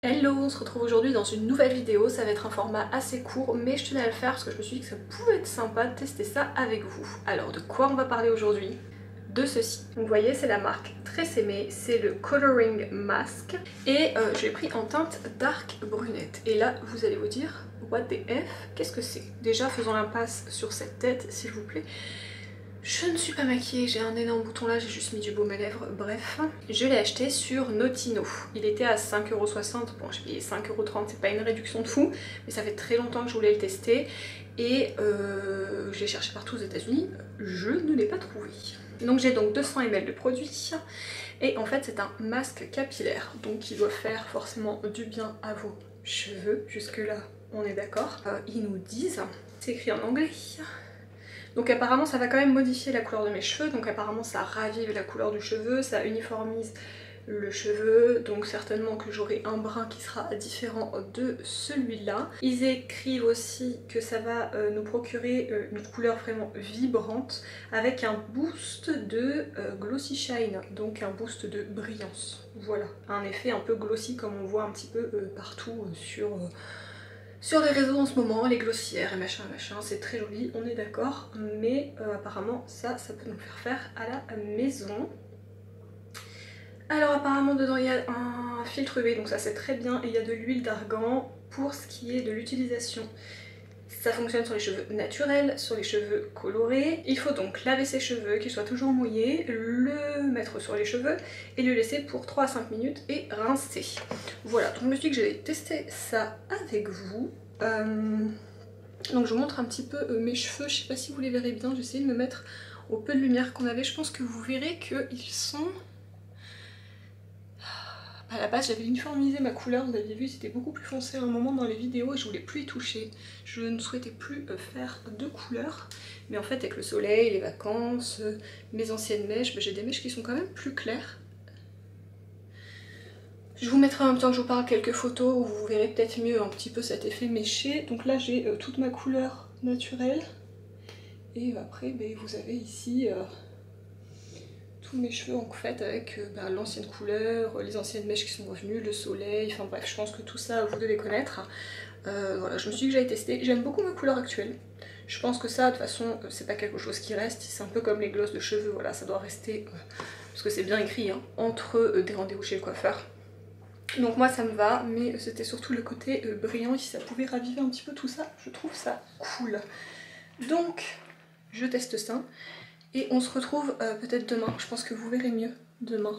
Hello, on se retrouve aujourd'hui dans une nouvelle vidéo, ça va être un format assez court mais je tenais à le faire parce que je me suis dit que ça pouvait être sympa de tester ça avec vous. Alors de quoi on va parler aujourd'hui? De ceci. Donc vous voyez c'est la marque très aimée, c'est le Coloring Mask et je l'ai pris en teinte dark brunette. Et là vous allez vous dire what the F, qu'est-ce que c'est? Déjà faisons l'impasse sur cette tête s'il vous plaît. Je ne suis pas maquillée, j'ai un énorme bouton là, j'ai juste mis du baume à lèvres, bref. Je l'ai acheté sur Notino. Il était à 5,60€, bon j'ai payé 5,30€, c'est pas une réduction de fou, mais ça fait très longtemps que je voulais le tester. Et je l'ai cherché partout aux États-Unis, je ne l'ai pas trouvé. Donc j'ai donc 200 ml de produit, et en fait c'est un masque capillaire, donc il doit faire forcément du bien à vos cheveux, jusque là on est d'accord. Ils nous disent, c'est écrit en anglais. Donc apparemment ça va quand même modifier la couleur de mes cheveux, donc apparemment ça ravive la couleur du cheveu, ça uniformise le cheveu, donc certainement que j'aurai un brun qui sera différent de celui-là. Ils écrivent aussi que ça va nous procurer une couleur vraiment vibrante avec un boost de glossy shine, donc un boost de brillance. Voilà, un effet un peu glossy comme on voit un petit peu partout sur les réseaux en ce moment, les glossières et machin, c'est très joli, on est d'accord, mais apparemment ça peut nous faire faire à la maison. Alors apparemment dedans il y a un filtre UV, donc ça c'est très bien, et il y a de l'huile d'argan. Pour ce qui est de l'utilisation, ça fonctionne sur les cheveux naturels, sur les cheveux colorés. Il faut donc laver ses cheveux, qu'ils soient toujours mouillés, le mettre sur les cheveux et le laisser pour 3 à 5 minutes et rincer. Voilà, donc je me suis dit que j'allais tester ça avec vous. Donc je vous montre un petit peu mes cheveux, je sais pas si vous les verrez bien, j'ai essayé de me mettre au peu de lumière qu'on avait. Je pense que vous verrez qu'ils sont... À la base j'avais uniformisé ma couleur, vous aviez vu c'était beaucoup plus foncé à un moment dans les vidéos et je voulais plus y toucher. Je ne souhaitais plus faire de couleur, mais en fait avec le soleil, les vacances, mes anciennes mèches, j'ai des mèches qui sont quand même plus claires. Je vous mettrai en même temps que je vous parle quelques photos où vous verrez peut-être mieux un petit peu cet effet méché. Donc là j'ai toute ma couleur naturelle et après vous avez ici tous mes cheveux en fait avec l'ancienne couleur, les anciennes mèches qui sont revenues, le soleil, enfin bref je pense que tout ça vous devez connaître. Voilà, je me suis dit que j'allais tester, j'aime beaucoup ma couleur actuelle. Je pense que ça de toute façon c'est pas quelque chose qui reste, c'est un peu comme les glosses de cheveux, voilà ça doit rester, parce que c'est bien écrit, hein, entre des rendez-vous chez le coiffeur. Donc moi ça me va, mais c'était surtout le côté brillant, et si ça pouvait raviver un petit peu tout ça, je trouve ça cool. Donc je teste ça. Et on se retrouve peut-être demain, je pense que vous verrez mieux demain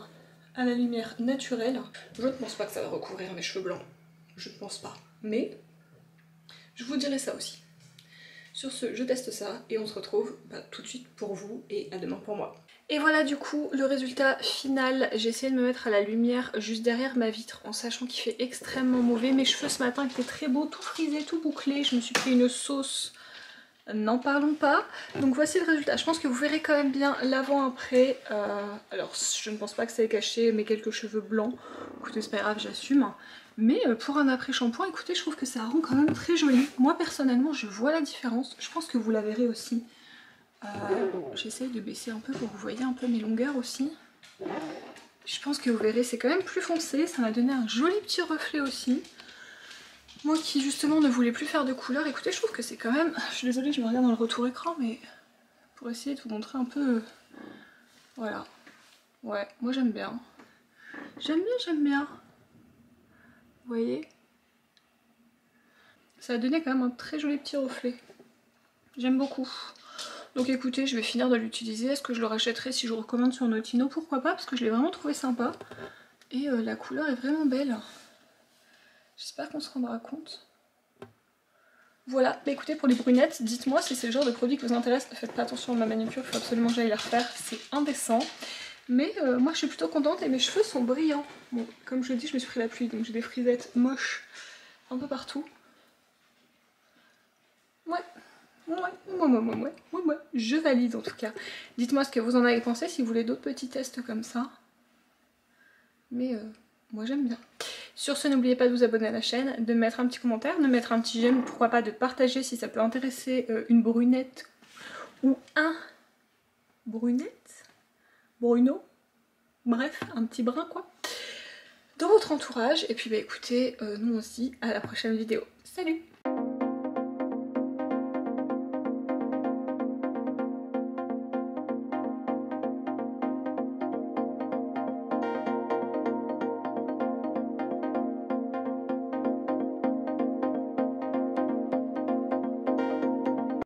à la lumière naturelle. Je ne pense pas que ça va recouvrir mes cheveux blancs, je ne pense pas, mais je vous dirai ça aussi. Sur ce, je teste ça et on se retrouve tout de suite pour vous et à demain pour moi. Et voilà du coup le résultat final, j'ai essayé de me mettre à la lumière juste derrière ma vitre en sachant qu'il fait extrêmement mauvais. Mes cheveux ce matin étaient très beaux, tout frisés, tout bouclés, je me suis pris une sauce. N'en parlons pas. Donc voici le résultat. Je pense que vous verrez quand même bien l'avant-après. Alors je ne pense pas que ça ait caché mes quelques cheveux blancs. Écoutez, c'est pas grave, j'assume. Mais pour un après-shampoing, écoutez, je trouve que ça rend quand même très joli. Moi personnellement, je vois la différence. Je pense que vous la verrez aussi. J'essaye de baisser un peu pour que vous voyez un peu mes longueurs aussi. Je pense que vous verrez, c'est quand même plus foncé. Ça m'a donné un joli petit reflet aussi. Moi qui justement ne voulais plus faire de couleur, écoutez je trouve que c'est quand même... Je suis désolée je me regarde dans le retour écran mais pour essayer de vous montrer un peu... Voilà. Ouais, moi j'aime bien. J'aime bien. Vous voyez? Ça a donné quand même un très joli petit reflet. J'aime beaucoup. Donc écoutez, je vais finir de l'utiliser. Est-ce que je le rachèterai si je le recommande sur Notino? Pourquoi pas, parce que je l'ai vraiment trouvé sympa. Et la couleur est vraiment belle. J'espère qu'on se rendra compte. Voilà, bah écoutez pour les brunettes, dites-moi si c'est le genre de produit qui vous intéresse. Faites pas attention à ma manucure, il faut absolument que j'aille la refaire, c'est indécent. Mais moi je suis plutôt contente et mes cheveux sont brillants. Bon, comme je le dis, je me suis pris la pluie, donc j'ai des frisettes moches un peu partout. Ouais, je valide en tout cas. Dites-moi ce que vous en avez pensé, si vous voulez d'autres petits tests comme ça. Mais moi j'aime bien. Sur ce, n'oubliez pas de vous abonner à la chaîne, de mettre un petit commentaire, de mettre un petit j'aime, pourquoi pas de partager si ça peut intéresser une brunette ou un brunette, Bruno, bref, un petit brun quoi. dans votre entourage. Et puis bah écoutez, nous aussi, à la prochaine vidéo. Salut!